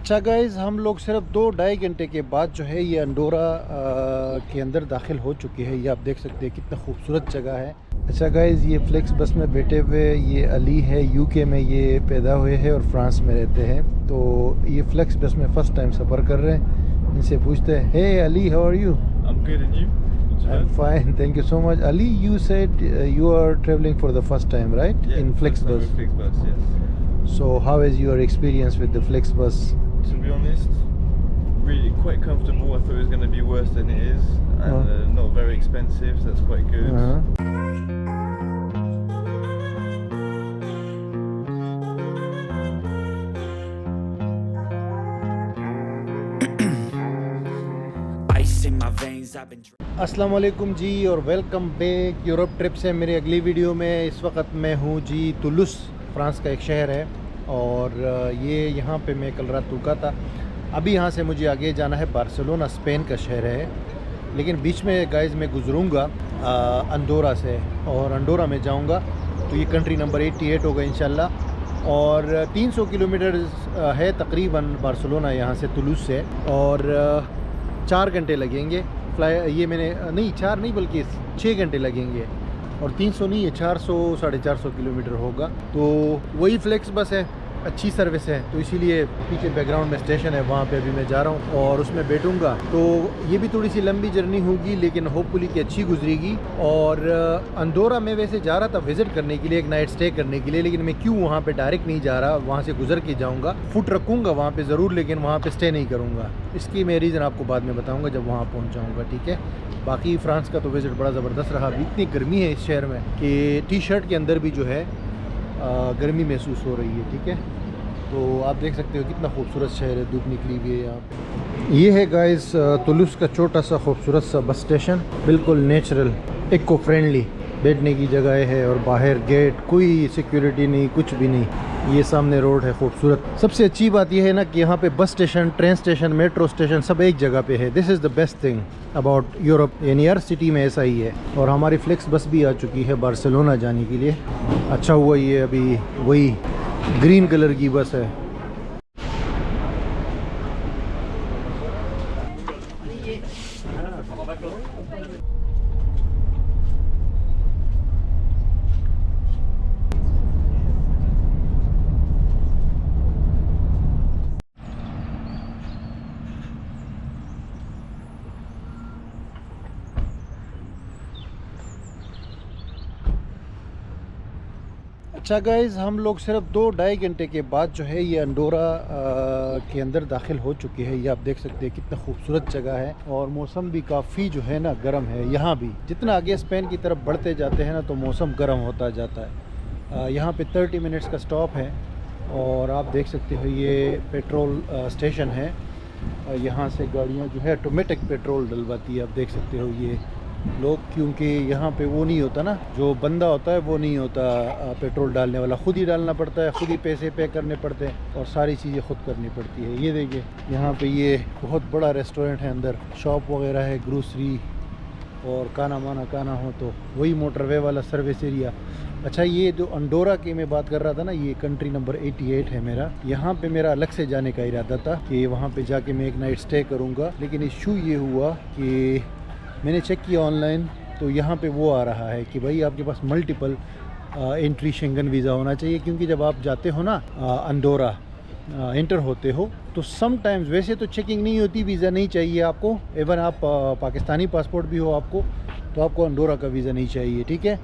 अच्छा गाइज़, हम लोग सिर्फ 2-2.5 घंटे के बाद जो है ये अंडोरा के अंदर दाखिल हो चुके हैं। ये आप देख सकते हैं कितना खूबसूरत जगह है। अच्छा गाइज़, ये फ्लेक्स बस में बैठे हुए ये अली है। यूके में ये पैदा हुए हैं और फ्रांस में रहते हैं। तो ये फ्लेक्स बस में फ़र्स्ट टाइम सफ़र कर रहे हैं। इनसे पूछते हैं, hey Ali, how are you? I'm good, and you? I'm fine, thank you so much. Ali, you said you are traveling for the first time, right? Yeah, In Flexbus. Flexbus, yes. So how is your experience with the Flexbus? To be honest, really quite comfortable. I thought it was going to be worse than it is, and not very expensive, so that's quite good. अस्सलाम वालेकुम जी और welcome back Europe trip से मेरी अगली video में। इस वक्त मैं हूँ जी तुलुस, फ्रांस का एक शहर है और ये यहाँ पे मैं कल रात रुका था। अभी यहाँ से मुझे आगे जाना है बार्सिलोना, स्पेन का शहर है। लेकिन बीच में गाइस मैं गुजरूँगा अंडोरा से और अंडोरा में जाऊँगा तो ये कंट्री नंबर 88 होगा इंशाल्लाह। और 300 किलोमीटर है तकरीबन बार्सिलोना यहाँ से, तुलुस से। और 4 घंटे लगेंगे ये मैंने नहीं 4 नहीं बल्कि 6 घंटे लगेंगे। और 300 नहीं है, 400-450 किलोमीटर होगा। तो वही फ्लेक्स बस है, अच्छी सर्विस है। तो इसीलिए पीछे बैकग्राउंड में स्टेशन है, वहाँ पे अभी मैं जा रहा हूँ और उसमें बैठूँगा। तो ये भी थोड़ी सी लंबी जर्नी होगी लेकिन होपफुली कि अच्छी गुजरेगी। और अंडोरा में वैसे जा रहा था विज़िट करने के लिए, एक नाइट स्टे करने के लिए, लेकिन मैं क्यों वहाँ पे डायरेक्ट नहीं जा रहा, वहाँ से गुजर के जाऊँगा। फुट रखूँगा वहाँ पे ज़रूर, लेकिन वहाँ पे स्टे नहीं करूँगा। इसकी मैं रीज़न आपको बाद में बताऊँगा जब वहाँ पहुँच जाऊँगा, ठीक है। बाकी फ्रांस का तो विज़िट बड़ा ज़बरदस्त रहा। अभी इतनी गर्मी है इस शहर में कि टी शर्ट के अंदर भी जो है गर्मी महसूस हो रही है, ठीक है। तो आप देख सकते हो कितना खूबसूरत शहर है, धूप निकली हुई है यहाँ पे। ये है गाइस तुलुस का छोटा सा खूबसूरत सा बस स्टेशन, बिल्कुल नेचुरल, इको फ्रेंडली, बैठने की जगह है और बाहर गेट, कोई सिक्योरिटी नहीं, कुछ भी नहीं। ये सामने रोड है खूबसूरत। सबसे अच्छी बात यह है ना कि यहाँ पे bus station, train station, metro station सब एक जगह पे है। This is the best thing about Europe, यानी हर सिटी में ऐसा ही है। और हमारी फ्लेक्स बस भी आ चुकी है बार्सिलोना जाने के लिए। अच्छा हुआ ये अभी वही ग्रीन कलर की बस है। अच्छा गाइज़, हम लोग सिर्फ 2-2.5 घंटे के बाद जो है ये अंडोरा के अंदर दाखिल हो चुके हैं। ये आप देख सकते हैं कितना खूबसूरत जगह है और मौसम भी काफ़ी जो है ना गर्म है। यहाँ भी जितना आगे स्पेन की तरफ बढ़ते जाते हैं ना तो मौसम गर्म होता जाता है। यहाँ पे 30 मिनट्स का स्टॉप है और आप देख सकते हो ये पेट्रोल स्टेशन है। यहाँ से गाड़ियाँ जो है ऑटोमेटिक पेट्रोल डलवाती है। आप देख सकते हो ये लोग, क्योंकि यहाँ पे वो नहीं होता ना, जो बंदा होता है वो नहीं होता पेट्रोल डालने वाला, ख़ुद ही डालना पड़ता है, ख़ुद ही पैसे पे करने पड़ते हैं और सारी चीज़ें खुद करनी पड़ती है। ये देखिए यहाँ पे ये बहुत बड़ा रेस्टोरेंट है, अंदर शॉप वगैरह है, ग्रोसरी और खाना हो तो वही मोटरवे वाला सर्विस एरिया। अच्छा, ये जो अंडोरा की मैं बात कर रहा था ना, ये कंट्री नंबर 88 है मेरा। यहाँ पे मेरा अलग से जाने का इरादा था कि वहाँ पे जाके मैं एक नाइट स्टे करूँगा, लेकिन इशू ये हुआ कि मैंने चेक किया ऑनलाइन तो यहाँ पे वो आ रहा है कि भाई आपके पास मल्टीपल एंट्री शेंगन वीज़ा होना चाहिए। क्योंकि जब आप जाते हो ना अंडोरा, एंटर होते हो तो सम टाइम्स, वैसे तो चेकिंग नहीं होती, वीज़ा नहीं चाहिए आपको। इवन आप पाकिस्तानी पासपोर्ट भी हो आपको तो आपको अंडोरा का वीज़ा नहीं चाहिए, ठीक है।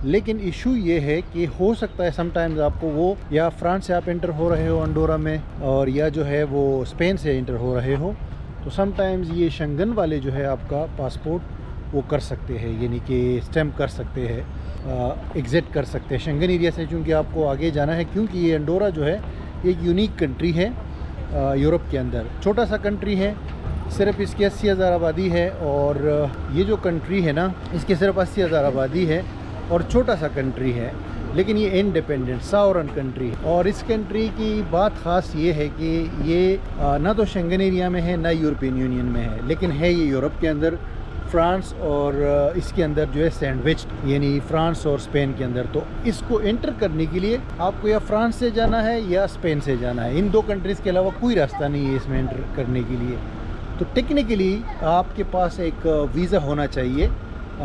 लेकिन इशू ये है कि हो सकता है समटाइम्स आपको वो, या फ्रांस से आप एंटर हो रहे हो अंडोरा में, और या जो है वो स्पेन से एंटर हो रहे हो, तो समटाइम्स ये शेंगन वाले जो है आपका पासपोर्ट वो कर सकते हैं, यानी कि स्टैम्प कर सकते हैं, एग्ज़िट कर सकते हैं शेंगन एरिया से, क्योंकि आपको आगे जाना है। क्योंकि ये अंडोरा जो है एक यूनिक कंट्री है यूरोप के अंदर, छोटा सा कंट्री है, सिर्फ इसकी 80,000 आबादी है। और ये जो कंट्री है ना, इसके सिर्फ 80,000 आबादी है और छोटा सा कंट्री है, लेकिन ये इंडिपेंडेंट सॉवरन कंट्री है। और इस कंट्री की बात ख़ास ये है कि ये ना तो शेंगन एरिया में है ना यूरोपियन यूनियन में है, लेकिन है ये यूरोप के अंदर। फ्रांस और इसके अंदर जो है सैंडविच, यानी फ्रांस और स्पेन के अंदर। तो इसको एंटर करने के लिए आपको या फ्रांस से जाना है या स्पेन से जाना है। इन दो कंट्रीज़ के अलावा कोई रास्ता नहीं है इसमें एंटर करने के लिए। तो टेक्निकली आपके पास एक वीज़ा होना चाहिए,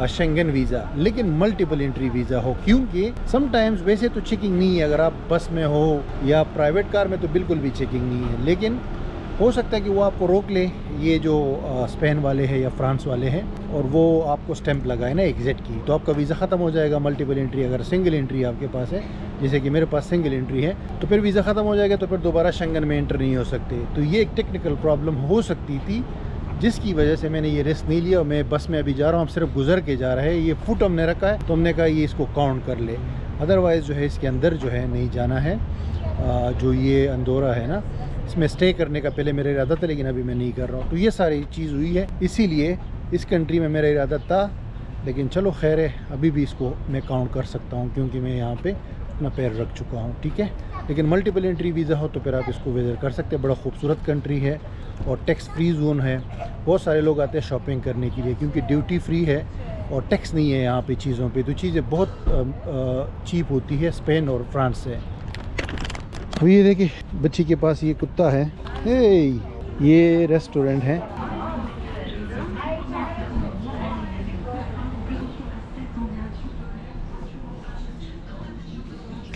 शेंगन वीज़ा, लेकिन मल्टीपल एंट्री वीज़ा हो, क्योंकि समटाइम्स वैसे तो चेकिंग नहीं है। अगर आप बस में हो या प्राइवेट कार में तो बिल्कुल भी चेकिंग नहीं है, लेकिन हो सकता है कि वो आपको रोक ले, ये जो स्पेन वाले हैं या फ्रांस वाले हैं, और वो आपको स्टैंप लगाए ना एग्जिट की, तो आपका वीज़ा ख़त्म हो जाएगा। मल्टीपल एंट्री अगर सिंगल एंट्री आपके पास है, जैसे कि मेरे पास सिंगल एंट्री है, तो फिर वीज़ा ख़त्म हो जाएगा, तो फिर दोबारा शेंगन में एंटर नहीं हो सकते। तो ये एक टेक्निकल प्रॉब्लम हो सकती थी, जिसकी वजह से मैंने ये रिस्क नहीं लिया। और मैं बस में अभी जा रहा हूँ, हम सिर्फ गुजर के जा रहे हैं। ये फुट हमने रखा है, तो हमने कहा ये इसको काउंट कर ले, अदरवाइज़ जो है इसके अंदर जो है नहीं जाना है। जो ये अंदोरा है ना, इसमें स्टे करने का पहले मेरा इरादा था, लेकिन अभी मैं नहीं कर रहा हूँ। तो ये सारी चीज़ हुई है, इसीलिए इस कंट्री में मेरा इरादा था, लेकिन चलो खैर है, अभी भी इसको मैं काउंट कर सकता हूँ, क्योंकि मैं यहाँ पे अपना पैर रख चुका हूँ, ठीक है। लेकिन मल्टीपल एंट्री वीज़ा हो तो फिर आप इसको विज़िट कर सकते हैं। बड़ा खूबसूरत कंट्री है और टैक्स फ्री जोन है। बहुत सारे लोग आते हैं शॉपिंग करने के लिए, क्योंकि ड्यूटी फ्री है और टैक्स नहीं है यहाँ पे चीज़ों पे, तो चीज़ें बहुत चीप होती है स्पेन और फ्रांस से। अब ये देखिए बच्ची के पास ये कुत्ता है। ये रेस्टोरेंट है,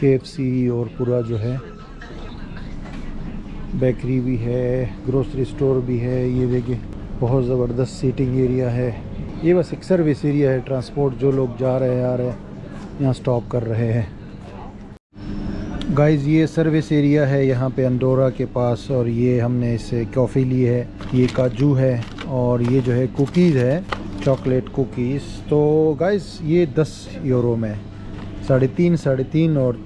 KFC और पूरा जो है बेकरी भी है, ग्रोसरी स्टोर भी है। ये देखिए बहुत ज़बरदस्त सीटिंग एरिया है। ये बस एक सर्विस एरिया है, ट्रांसपोर्ट जो लोग जा रहे हैं आ रहे हैं यहाँ स्टॉप कर रहे हैं। गाइस ये सर्विस एरिया है यहाँ पे अंडोरा के पास, और ये हमने इससे कॉफ़ी ली है, ये काजू है, और ये जो है कुकीज़ है, चॉकलेट कुकीज़। तो गाइस ये 10 यूरो में 3.5 और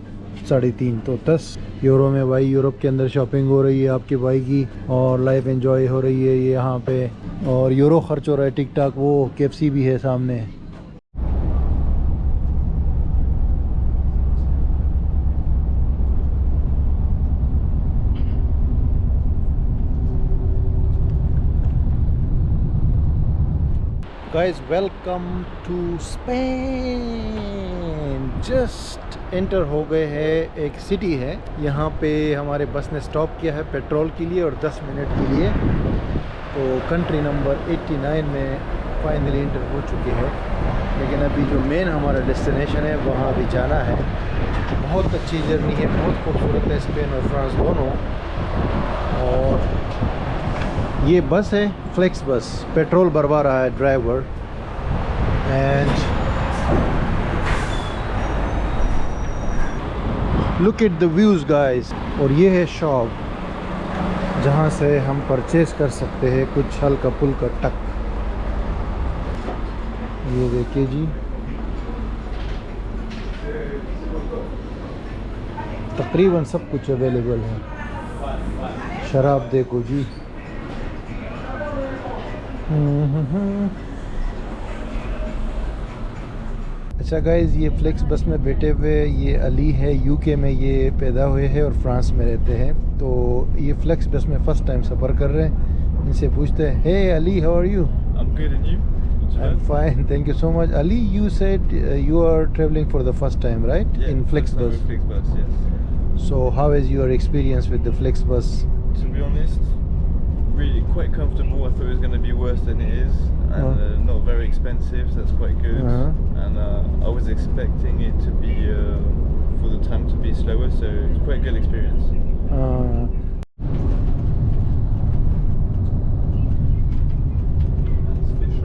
3.5, तो 10 यूरो में भाई यूरोप के अंदर शॉपिंग हो रही है आपके भाई की, और लाइफ एंजॉय हो रही है ये यहाँ पे, और यूरो खर्च हो रहा है ठीक ठाक। वो KFC भी है सामने। Guys, welcome to Spain. Just enter हो गए हैं, एक सिटी है यहाँ पे। हमारे बस ने स्टॉप किया है पेट्रोल के लिए और 10 मिनट के लिए। तो कंट्री नंबर 89 में फाइनली एंटर हो चुके हैं, लेकिन अभी जो मेन हमारा डेस्टिनेशन है वहाँ भी जाना है। बहुत अच्छी जर्नी है, बहुत खूबसूरत है स्पेन और फ्रांस दोनों। और ये बस है फ्लेक्स बस, पेट्रोल भरवा रहा है driver. And look at the views guys. और ये है शॉप जहाँ से हम परचेज कर सकते हैं कुछ हल्का फुल्का टक। ये देखिए जी, तकरीबन सब कुछ अवेलेबल है। शराब देखो जी। अच्छा गाइज, ये फ्लेक्स बस में बैठे हुए ये अली है, यूके में ये पैदा हुए हैं और फ्रांस में रहते हैं। तो ये फ्लेक्स बस में फ़र्स्ट टाइम सफ़र कर रहे हैं। इनसे पूछते हैं, hey Ali, how are you? I'm good, and you? I'm fine, thank you so much. Ali, you said you are traveling for the first time, right? Yeah, In first time Flexbus. with Flexbus, yes. So how is your experience with the Flexbus? To be honest, really quite comfortable. I thought it was going to be worse than it is, and not very expensive, so that's quite good. And I was expecting it to be for the time to be slower, so it's quite a good experience. It's fish.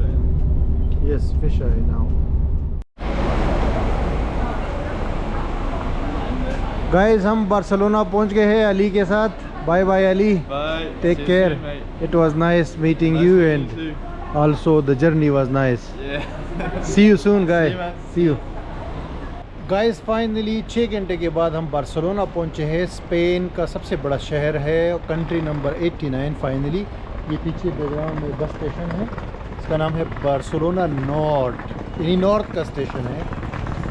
Yes, fish eye now. Guys, हम Barcelona पहुंच गए हैं अली के साथ। Bye bye Ali, Bye. Take care. It was nice meeting you, and also the journey was nice. Yeah. See you soon guys. See you, man. See you. Guys finally 6 घंटे के बाद हम बार्सिलोना पहुंचे हैं। स्पेन का सबसे बड़ा शहर है, कंट्री नंबर 89 फाइनली। ये पीछे बैकग्राउंड में बस स्टेशन है, इसका नाम है बार्सिलोना नॉर्थ, यानी नॉर्थ का स्टेशन है,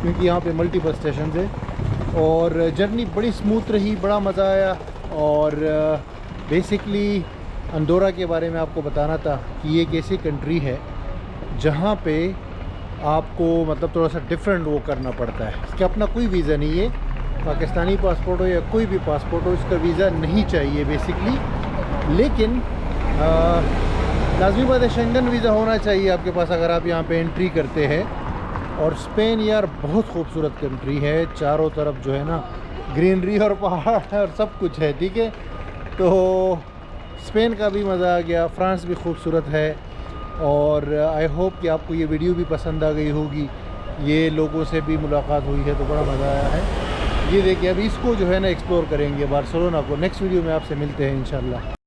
क्योंकि यहाँ पे मल्टीपल स्टेशन है। और जर्नी बड़ी स्मूथ रही, बड़ा मज़ा आया। और बेसिकली अंडोरा के बारे में आपको बताना था कि ये एक ऐसी कंट्री है जहाँ पे आपको मतलब थोड़ा सा डिफरेंट वो करना पड़ता है। इसका अपना कोई वीज़ा नहीं है, पाकिस्तानी पासपोर्ट हो या कोई भी पासपोर्ट हो, इसका वीज़ा नहीं चाहिए बेसिकली। लेकिन लाजमी बात है शेंगन वीज़ा होना चाहिए आपके पास अगर आप यहाँ पे एंट्री करते हैं। और स्पेन यार बहुत खूबसूरत कंट्री है, चारों तरफ जो है ना ग्रीनरी और पहाड़ और सब कुछ है, ठीक है। तो स्पेन का भी मज़ा आ गया, फ्रांस भी खूबसूरत है। और आई होप कि आपको ये वीडियो भी पसंद आ गई होगी, ये लोगों से भी मुलाकात हुई है तो बड़ा मज़ा आया है। ये देखिए अभी इसको जो है ना एक्सप्लोर करेंगे बार्सिलोना को। नेक्स्ट वीडियो में आपसे मिलते हैं इंशाल्लाह।